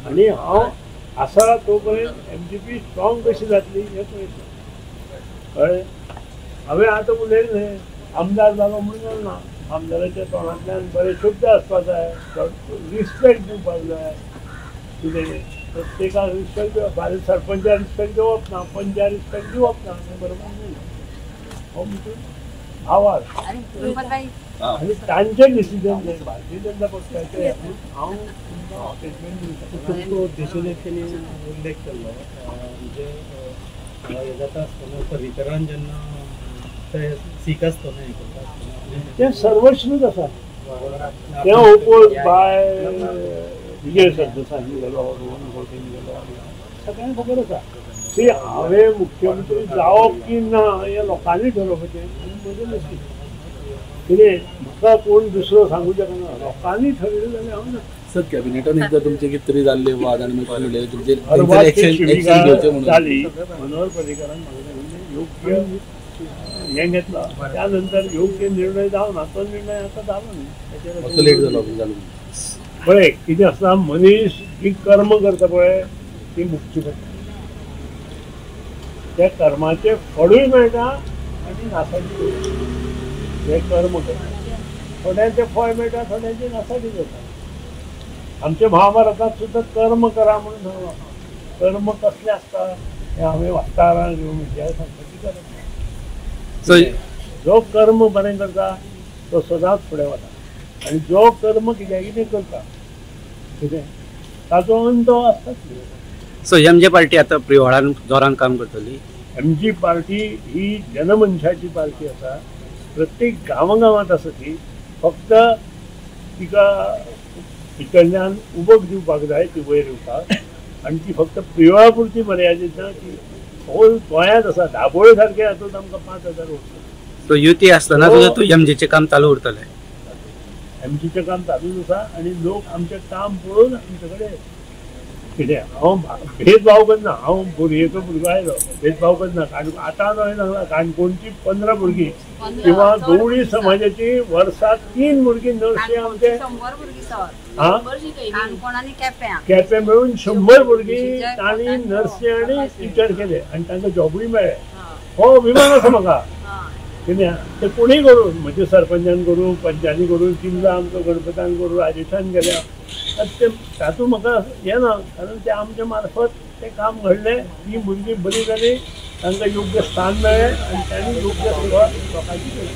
आणि हांव आसा तो पर्यंत MGP स्ट्रॉंग कशी जातली हें पळयता कळ्ळें. हांवें आतां उलयलें न्हय आमदार जालो म्हणून ना आमदाराच्या तोंडांतल्यान बरे शब्द आसपाक जाय रिस्पेक्ट दिवपाक जाय कितें प्रत्येकाक रिस्पेक्ट दिवप फाल्यां सरपंचाक रिस्पेक्ट दिवप ना पंचाक रिस्पेक्ट दिवप ना हें बरोबर न्हय हो म्हणून आवाज आनी तांचें डिसिजन जाय भारतीय जनता पक्षाचें हांव तुमकां स्टेटमेंट दिवं तो देशनेत्यांनी उल्लेख केल्लो म्हणजे हे जाता आसतना पर्रीकरान जेन्ना ते सीख आसतना हें करता आसतना तें सर्वस्वीच आसा तें ओपोज बाय विजय सरदेसायांनी गेलो रोहन खंवटेन गेलो सगळ्यांक खबर आसा ती हांवें मुख्यमंत्री जावप की ना हें लोकांनी ठरोवपाचें आनी म्हजें नशीब कितें म्हाका कोण दुसरो सांगूं शकना लोकांनी ठरयलें जाल्यार हांव ना. सर कॅबिनेटान एकदा तुमचे कितें तरी जाल्ले वाद आनी मागीर उलयले तुमचे शिवीगाळ घेवचे म्हणून जाली मनोहर पर्रीकरान म्हाका सांगिल्लें योग्य हें घेतला त्या नंतर योग्य निर्णय जावना तो निर्णय आतां जालो न्ही मातसो लेट जालो जालो पळय कितें आसता मनीस जी कर्म करता पळय ती मुक्ती पडटा त्या कर्माचें फळूय मेळटा आनी नासाडी हे कर्म करता थोड्यांचें फळ मेळटा थोड्यांची नासाडी जाता. आमच्या महाभारतांत सुद्दां कर्म करा म्हणून सांगलां कर्म कसलें आसता हें हांवें वाचतारां घेवन विद्या सांगपाची गरज ना. जो कर्म बरें करता तो सदांच फुडें वता आनी जो कर्म कितें करता कितें ताचो अंत आसताच. सो MJ पार्टी आता प्रिवाळान जोरान काम करतली. MG पार्टी ही जनमनशाची पार्टी आसा प्रत्येक गांवांत आसा ती फक्त तिका कडल्यान उबक दिवपाक जाय ती वयर येवपाक आनी ती फक्त प्रिवाळा पुरती मर्यादीत ना ती होल गोंयांत आसा दाबोळे सारके हातूंत आमकां 5,000 वोट. सो युती आसतना सुद्दां तूं MJचें काम चालू उरतलें. MGचें काम चालूच आसा आनी लोक आमचें काम पळोवन आमचे कडेन कितें हांव भेदभाव करना हांव भुरगेचो भुरगो आयलो भेदभाव करना आतां हांवें सांगलां काणकोणची 15 भुरगीं किंवा गवळी समाजाची वर्साक 3 भुरगीं नर्सी आमचे केपें मेळून 100 भुरगीं तांणी नर्सी आनी टिचर केले आनी तांकां जॉबूय मेळ्ळे हो अभिमान आसा म्हाका. कित्याक ते कोणीय करूं म्हणजे सरपंचान करूं पंचांनी करूं जिल्ला आमचो गणपतान करूं राजेशान गेल्या तातूंत म्हाका हें ना कारण ते आमच्या मार्फत तें काम घडलें ती भुरगीं बरी जाली तांकां योग्य स्थान मेळ्ळें आनी तांणी योग्य सेवा लोकांची केली.